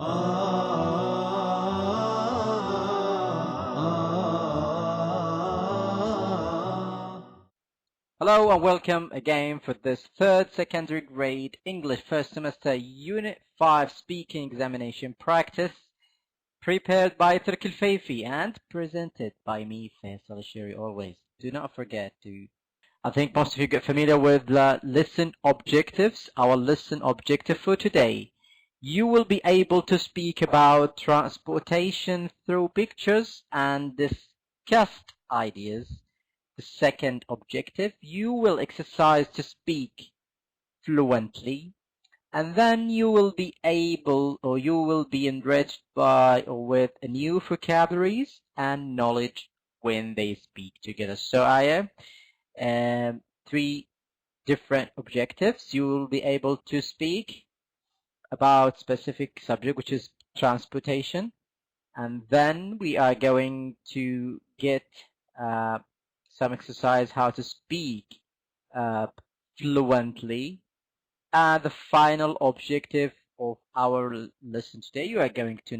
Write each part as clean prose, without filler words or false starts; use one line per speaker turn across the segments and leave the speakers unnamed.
Hello and welcome again for this third secondary grade English first semester Unit 5 speaking examination practice prepared by Turk Al-Fayfi and presented by me, Faisal Ashiri, always. Do not forget to... I think most of you get familiar with the lesson objectives. Our lesson objective for today. You will be able to speak about transportation through pictures and discuss ideas. The second objective, you will exercise to speak fluently, and then you will be able, or you will be enriched by or with new vocabularies and knowledge when they speak together. So I have three different objectives. You will be able to speak about specific subject, which is transportation, and then we are going to get some exercise how to speak fluently. And the final objective of our lesson today, you are going to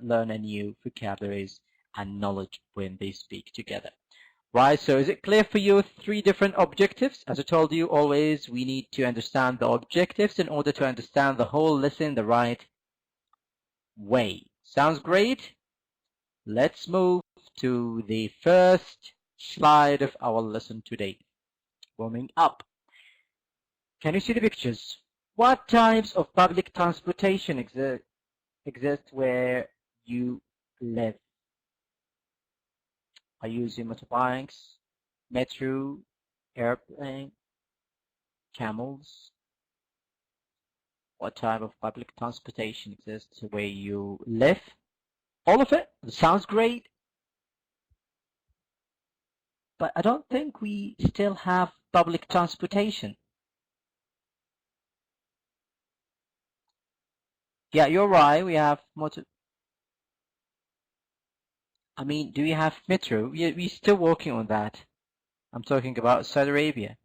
learn a new vocabularies and knowledge when they speak together. Right, so is it clear for you? Three different objectives. As I told you, always we need to understand the objectives in order to understand the whole lesson the right way. Sounds great? Let's move to the first slide of our lesson today. Warming up. Can you see the pictures? What types of public transportation exist where you live? Are you using motorbikes, metro, airplane, camels? What type of public transportation exists where you live? All of it? Sounds great. But I don't think we still have public transportation. Yeah, you're right. We have do we have metro? We're still working on that. I'm talking about Saudi Arabia.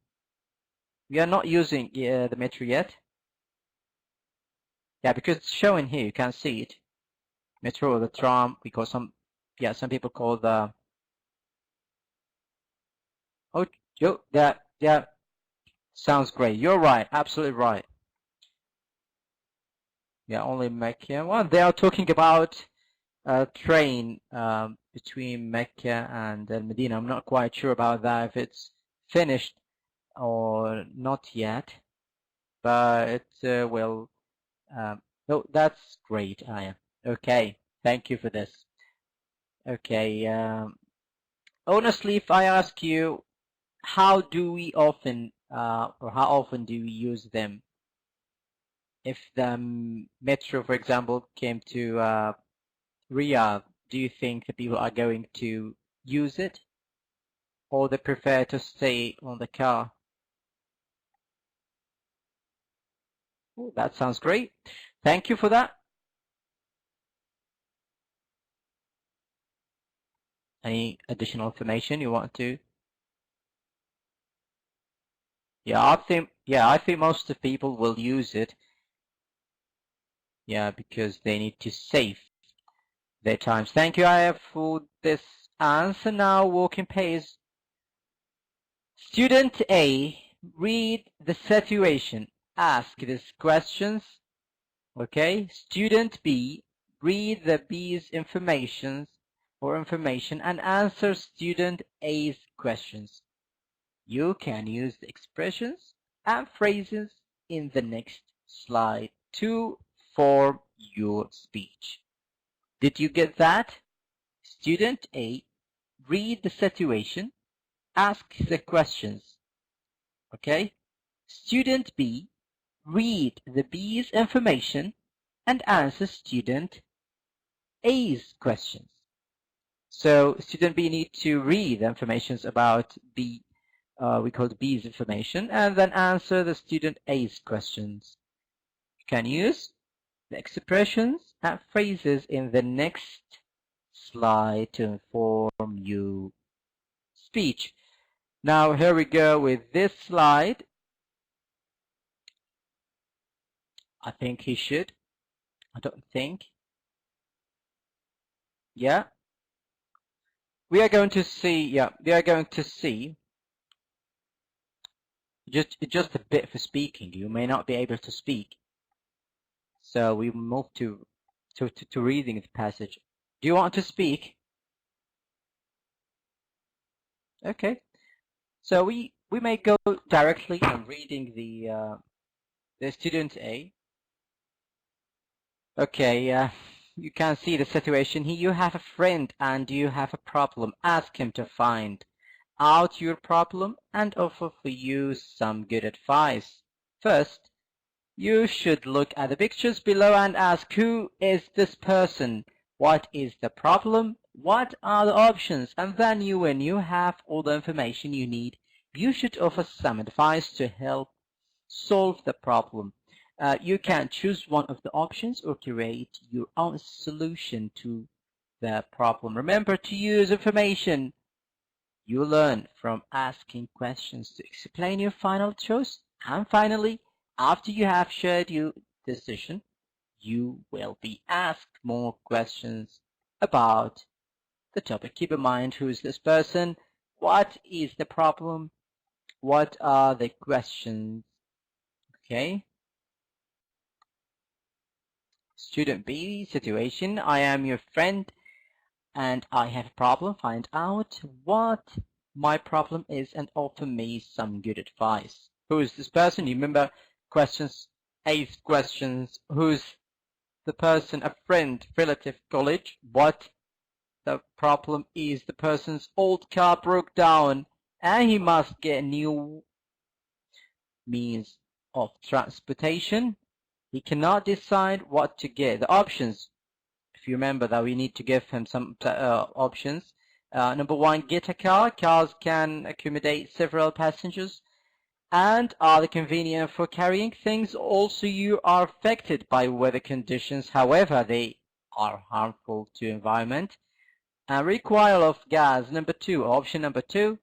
We are not using the metro yet. Yeah, because it's showing here. You can see it. Metro or the tram. We call some people call the... Oh, yeah. Sounds great. You're right. Absolutely right. Yeah, only Mecca. Well, they are talking about a train between Mecca and Medina. I'm not quite sure about that, if it's finished or not yet. But it will... no, that's great, Aya. Okay, thank you for this. Okay, honestly, if I ask you, how do we often, or how often do we use them? If the metro, for example, came to Riyadh, do you think the people are going to use it? Or they prefer to stay on the car? Oh, that sounds great. Thank you for that. Any additional information you want to? Yeah, I think most of the people will use it. Yeah, because they need to save their times. Thank you, Aya, for this answer. Now, walking pace. Student A, read the situation. Ask these questions. Okay. Student B, read the B's information and answer student A's questions. You can use the expressions and phrases in the next slide to form your speech. Did you get that? Student A, read the situation, ask the questions. Okay? Student B, read the B's information and answer student A's questions. So student B needs to read the information about B, we call it B's information, and then answer the student A's questions. You can use the expressions and phrases in the next slide to inform your speech. Now here we go with this slide. I think he should I don't think. Yeah. We are going to see, yeah, we are going to see just a bit for speaking. You may not be able to speak. So we move to reading the passage. Do you want to speak? Okay. So we may go directly on reading the student A. Okay, you can see the situation here. You have a friend and you have a problem. Ask him to find out your problem and offer for you some good advice. First, you should look at the pictures below and ask, who is this person? What is the problem? What are the options? And then when you have all the information you need, you should offer some advice to help solve the problem. You can choose one of the options or create your own solution to the problem. Remember to use information you learn from asking questions to explain your final choice. And finally, after you have shared your decision, you will be asked more questions about the topic. Keep in mind, who is this person? What is the problem? What are the questions? Okay. Student B situation. I am your friend and I have a problem. Find out what my problem is and offer me some good advice. Who is this person? You remember questions, 8 questions. Who's the person? A friend, relative, college. What the problem is? The person's old car broke down and he must get a new means of transportation. He cannot decide what to get. The options, if you remember that we need to give him some options. Number 1, get a car. Cars can accommodate several passengers and are convenient for carrying things. Also, you are affected by weather conditions. However, they are harmful to environment and require a lot of gas. Number 2, option number 2,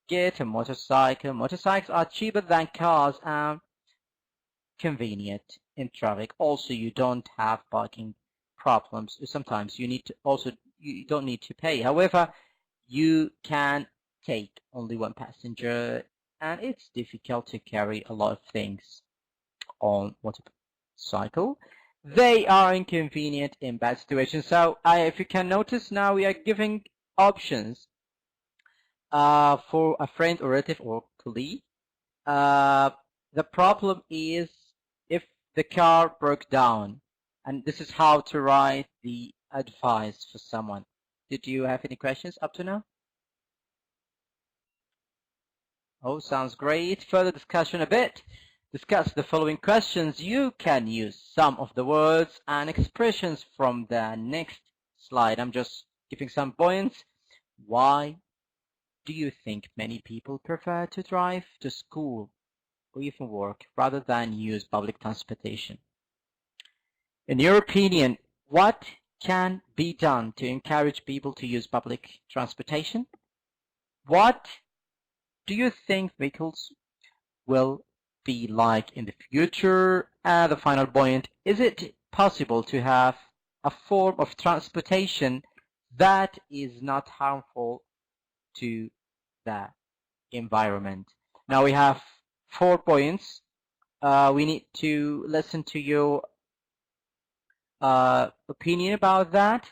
get a motorcycle. Motorcycles are cheaper than cars and convenient in traffic. Also, you don't have parking problems. Sometimes you don't need to pay. However, you can take only one passenger and it's difficult to carry a lot of things on motorcycle. They are inconvenient in bad situations. So if you can notice, now we are giving options for a friend or relative or colleague. The problem is if the car broke down, and this is how to write the advice for someone. Did you have any questions up to now? Oh, sounds great. Further discussion a bit. Discuss the following questions. You can use some of the words and expressions from the next slide. I'm just giving some points. Why do you think many people prefer to drive to school or even work rather than use public transportation? In your opinion, what can be done to encourage people to use public transportation? What do you think vehicles will be like in the future? And the final point, is it possible to have a form of transportation that is not harmful to the environment? Now we have 4 points. We need to listen to your opinion about that.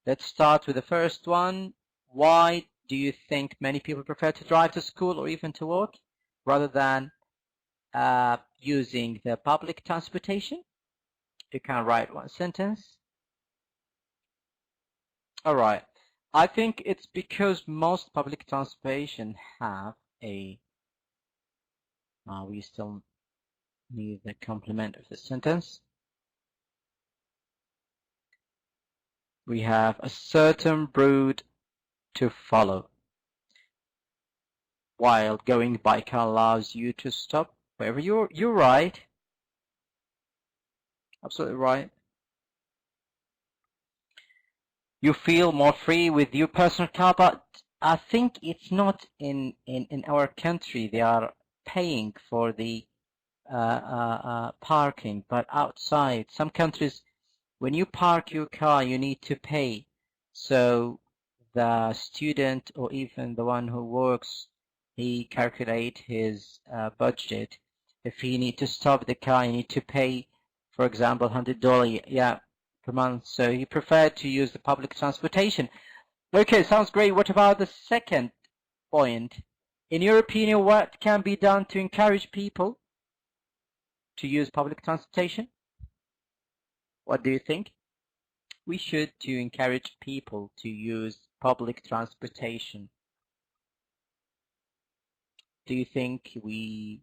Let's start with the first one. Why do you think many people prefer to drive to school or even to work rather than using the public transportation? You can write one sentence. All right. I think it's because most public transportation have a we still need the complement of the sentence. We have a certain route to follow, while going by car allows you to stop wherever you're right. Absolutely right. You feel more free with your personal car, but I think it's not in our country. They are paying for the parking, but outside some countries When you park your car, you need to pay. So the student or even the one who works, he calculate his budget. If he need to stop the car, you need to pay, for example, $100, yeah, per month. So he preferred to use the public transportation. Okay, sounds great. What about the second point? In your opinion, what can be done to encourage people to use public transportation? What do you think? We should to encourage people to use public transportation. Do you think we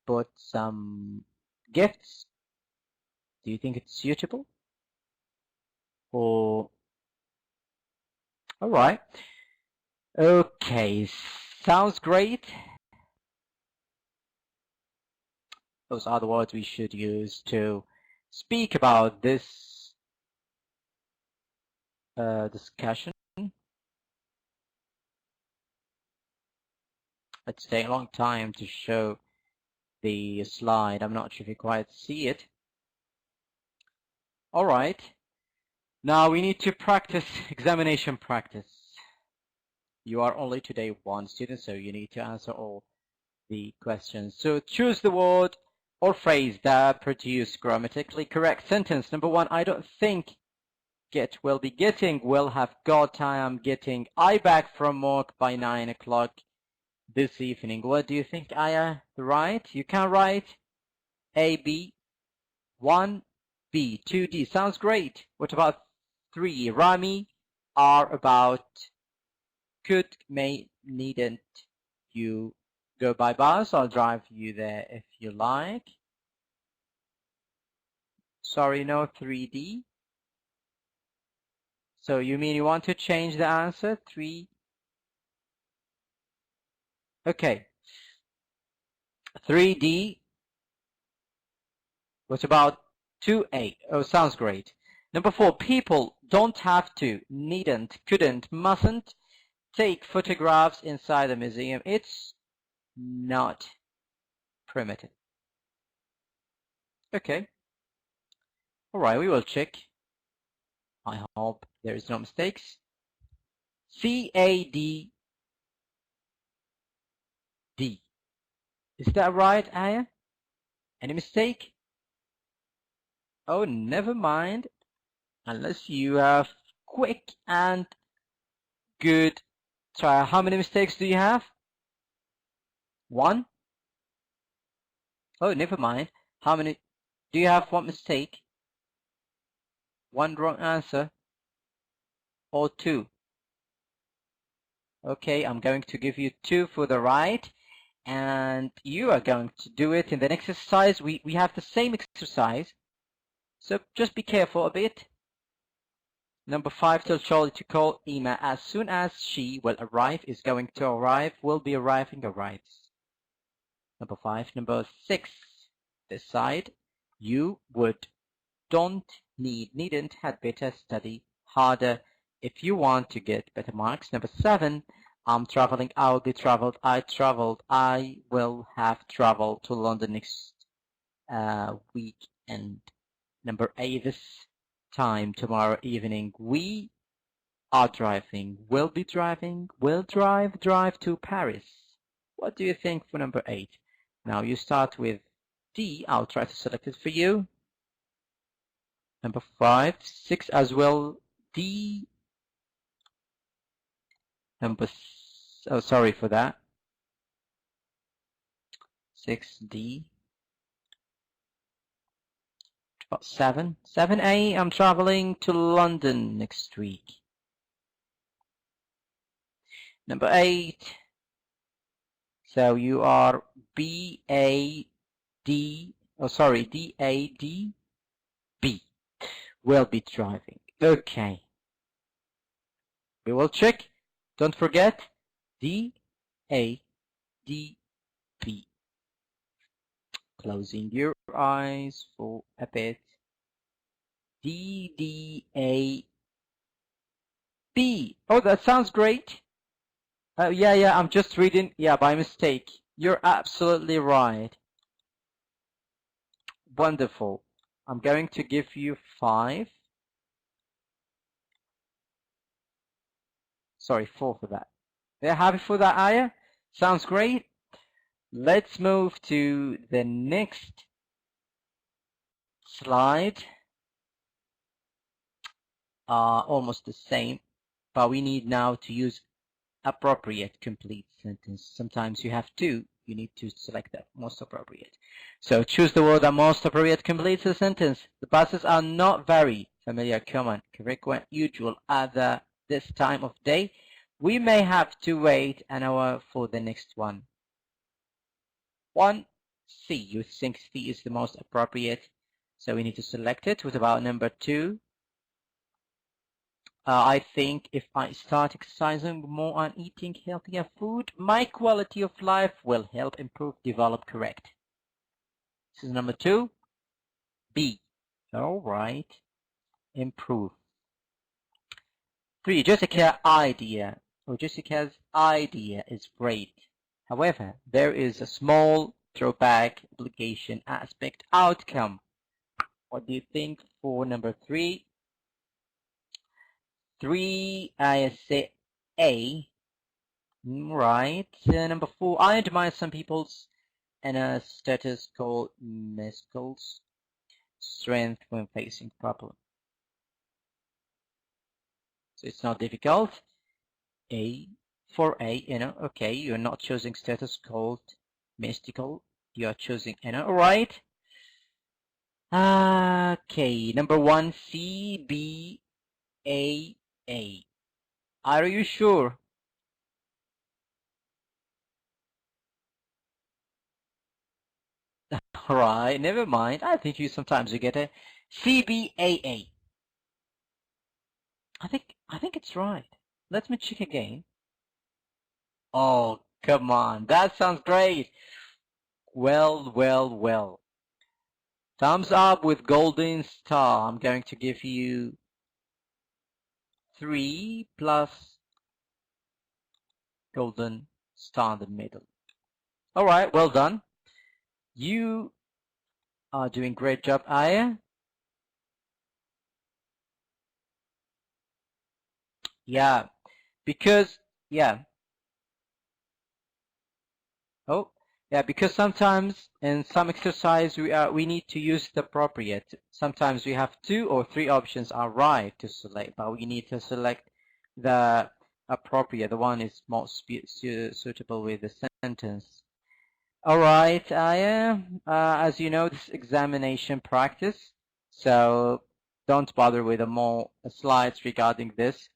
put some gifts? Do you think it's suitable? Or all right. Okay, sounds great. Those are the words we should use to speak about this discussion. It's taking a long time to show the slide. I'm not sure if you quite see it. All right. Now we need to practice examination practice. You are only today one student, so you need to answer all the questions. So choose the word or phrase that produce grammatically correct sentence. Number one, I don't think get will be getting, will have got, I am getting, I back from work by 9 o'clock this evening. What do you think, Aya? Right? You can write A, B, 1, B, 2D. Sounds great. What about 3? Rami are about, could, may, needn't you go by bus? I'll drive you there if you like. Sorry, no 3D. So you mean you want to change the answer? 3. Okay. 3D. What about 2A? Oh, sounds great. Number 4, people don't have to, needn't, couldn't, mustn't take photographs inside the museum. It's not primitive. Okay. All right, we will check. I hope there is no mistakes. CADD. Is that right, Aya? Any mistake? Oh, never mind. Unless you have quick and good try. How many mistakes do you have? 1? Oh, never mind. How many? Do you have 1 mistake? 1 wrong answer? Or 2? Okay, I'm going to give you 2 for the right. And you are going to do it in the next exercise. We have the same exercise. So just be careful a bit. Number 5, tell Charlie to call Ima as soon as she will arrive, is going to arrive, will be arriving, arrives. Number 5. Number 6, decide. You would, don't, need, needn't, had better study harder if you want to get better marks. Number 7, I'm traveling, I'll be traveled, I traveled, I will have traveled to London next weekend. Number 8, this time tomorrow evening, we are driving, will be driving, will drive to Paris. What do you think for number 8? Now you start with D. I'll try to select it for you. Number 5, 6 as well, D. Number, oh, sorry for that. 6D. 7. 7A, I'm traveling to London next week. Number 8. So you are B-A-D, oh sorry, D-A-D-B. Will be driving. Okay. We will check. Don't forget D-A-D-B. Closing your eyes for a bit. D-D-A-B. Oh, that sounds great. Yeah, I'm just reading. Yeah, by mistake. You're absolutely right. Wonderful. I'm going to give you 5. Sorry, 4 for that. They're happy for that, Aya? Sounds great. Let's move to the next slide. Almost the same, but we need now to use appropriate complete sentence. Sometimes you have two. You need to select the most appropriate. So choose the word that most appropriate completes the sentence. The buses are not very familiar, common, frequent, usual at this time of day. We may have to wait an hour for the next one. 1C. You think C is the most appropriate, so we need to select it. What about number 2? I think if I start exercising more and eating healthier food, my quality of life will help improve, develop, correct. This is number 2. B. All right. Improve. 3. Jessica's idea is great. However, there is a small drawback, obligation, aspect, outcome. What do you think for number 3? 3, I say A. Right. Number 4, I admire some people's inner status called muscles, strength when facing problem. So it's not difficult. A for A, okay, you're not choosing status called mystical, you're choosing inner, all right. Okay, number 1, C, B, A, A. Are you sure? All right, never mind. I think sometimes you get a CBAA. I think it's right. Let me check again. Oh, come on. That sounds great. Well, well, well. Thumbs up with golden star. I'm going to give you 3 plus golden star in the middle. All right, well done. You are doing great job, Aya. Yeah, because, yeah. Oh, yeah, because sometimes in some exercise we need to use the appropriate. Sometimes we have 2 or 3 options are right to select, but we need to select the appropriate. The one is most suitable with the sentence. All right, Aya. As you know, this examination practice, so don't bother with the more slides regarding this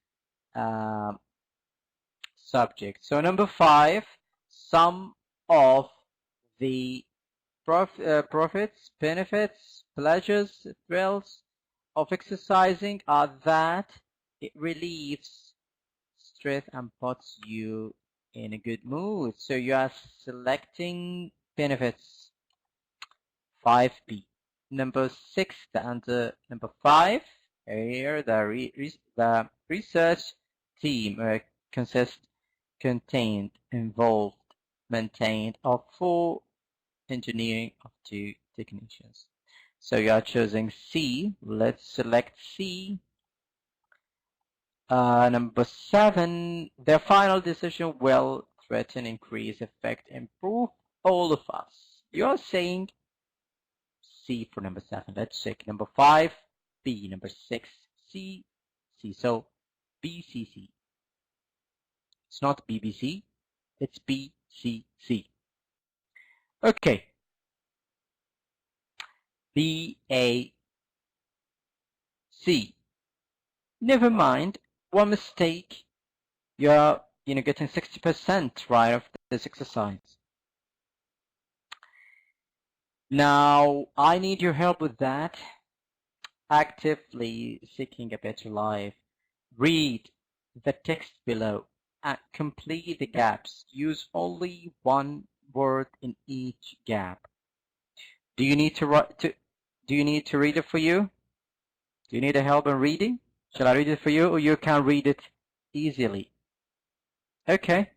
subject. So number 5, some of the profits, benefits, pleasures, thrills of exercising are that it relieves stress and puts you in a good mood. So you are selecting benefits. 5B. Number 6, the answer number 5. Here the research team contained, involved, maintained of 4 engineering of 2 technicians. So you are choosing C. Let's select C. Number 7, their final decision will threaten, increase, affect, improve all of us. You are saying C for number 7. Let's check number 5, B. Number 6, C, C. So B, C, C. It's not BBC, it's B, C, C. Okay. B, A, C. Never mind, one mistake. You're getting 60% right of this exercise. Now, I need your help with that. Actively seeking a better life. Read the text below and complete the gaps. Use only one word in each gap. Do you need to read it for you? Do you need a help in reading? Shall I read it for you, or you can read it easily? Okay.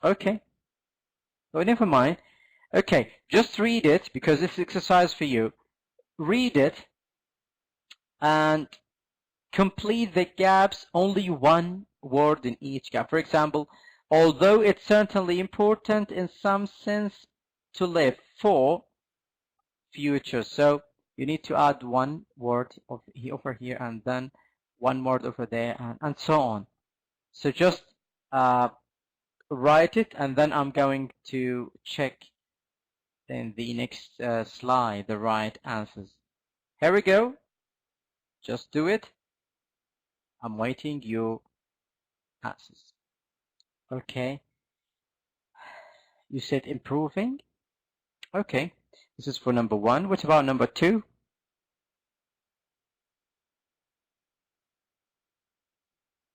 Okay. Oh, never mind. Okay, just read it because this exercise for you. read it and complete the gaps, only one word in each gap. For example, although it's certainly important in some sense to live for future. So you need to add one word over here and then one word over there and so on. So just write it, and then I'm going to check in the next slide the right answers. Here we go. Just do it. I'm waiting your answers. Okay. You said improving. Okay. This is for number 1. What about number 2?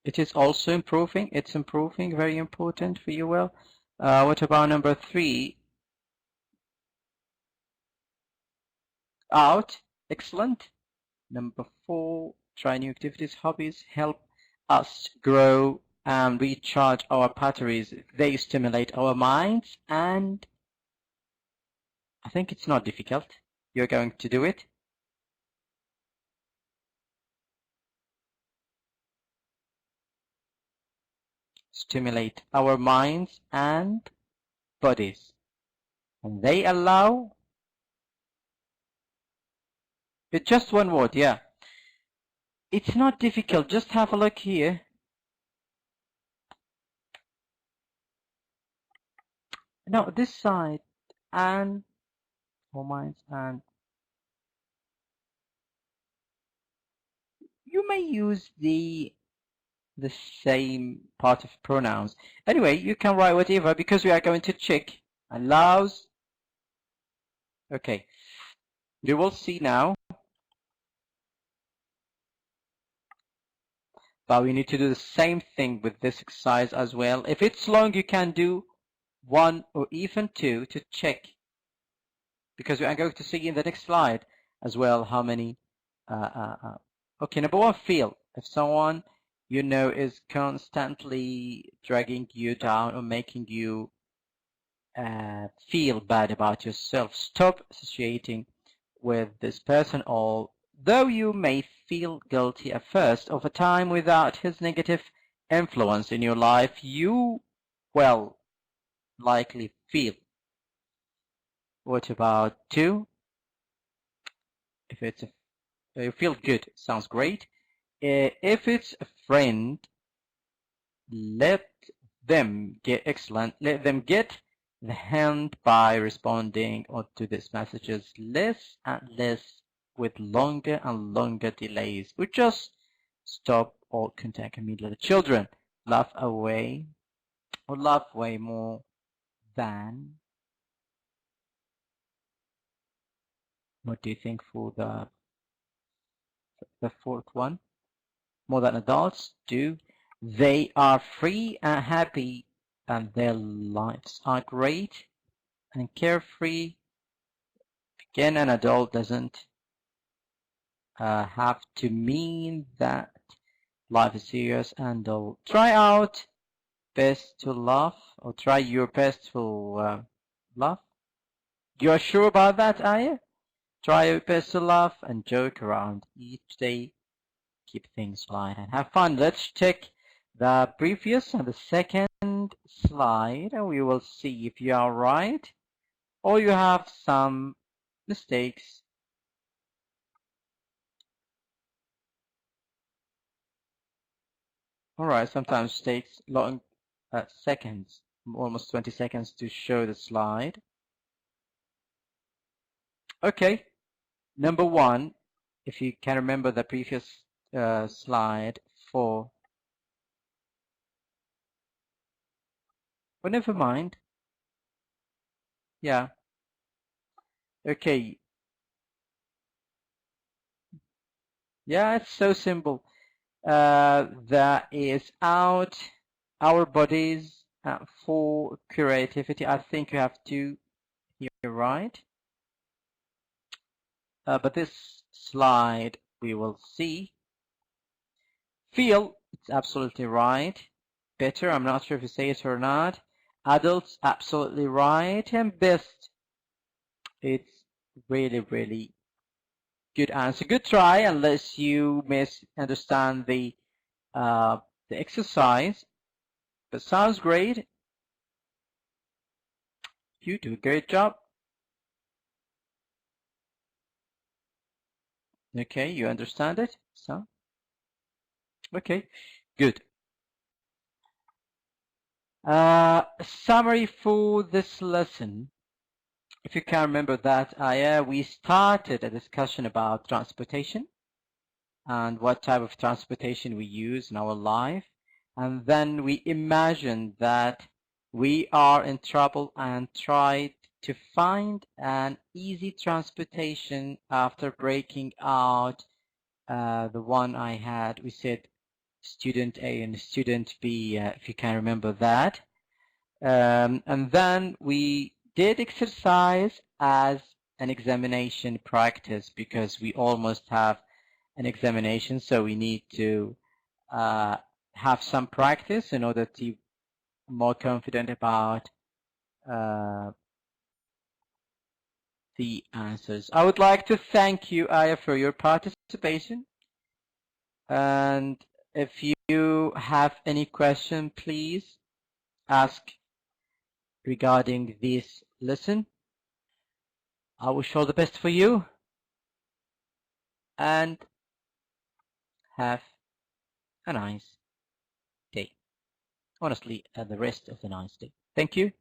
It is also improving. It's improving. Very important for you. Well, what about number 3? Out. Excellent. Number 4, try new activities. Hobbies help us grow and recharge our batteries. They stimulate our minds, and I think it's not difficult. You're going to do it. Stimulate our minds and bodies. And they allow... It's just one word, yeah. It's not difficult. Just have a look here. No, this side. And our minds and... You may use the same part of pronouns. Anyway, you can write whatever because we are going to check. Allows. Okay. You will see now. But we need to do the same thing with this exercise as well. If it's long, you can do 1 or even 2 to check. Because we are going to see in the next slide as well how many. Okay, number 1, feel. If someone you know is constantly dragging you down or making you feel bad about yourself, stop associating with this person. Although you may feel guilty at first, over time, without his negative influence in your life, you will likely feel. What about 2? If it's you feel good, sounds great. If it's a friend, let them get excellent. Let them get the hint by responding to these messages less and less with longer and longer delays. We just stop all contact immediately. Children, laugh away or laugh way more than. What do you think for the 4th one? More than adults do. They are free and happy and their lives are great and carefree. Again, an adult doesn't have to mean that life is serious, and they'll try out best to laugh, or try your best to laugh. You're sure about that, are you? Try your best to laugh and joke around each day. Keep things light and have fun. Let's check the previous and the second slide, and we will see if you are right or you have some mistakes. All right, sometimes takes long seconds, almost 20 seconds to show the slide. Okay, number 1, if you can remember the previous slide 4. But never mind. Yeah. Okay. Yeah, it's so simple. That is out our bodies for creativity. I think you have to here, right? But this slide we will see. Feel, it's absolutely right. Better, I'm not sure if you say it or not. Adults, absolutely right. And best, it's really, really Good answer. Good try, unless you misunderstand the exercise. But sounds great. You do a great job. Okay, you understand it? So, okay, good. Summary for this lesson. If you can remember that, we started a discussion about transportation and what type of transportation we use in our life. And then we imagined that we are in trouble and tried to find an easy transportation after breaking out the one I had. We said student A and student B, if you can remember that. And then we did exercise as an examination practice because we almost have an examination, so we need to have some practice in order to be more confident about the answers. I would like to thank you, Aya, for your participation. And if you have any question, please ask regarding this lesson. I wish all the best for you and have a nice day. Honestly, the rest of the nice day. Thank you.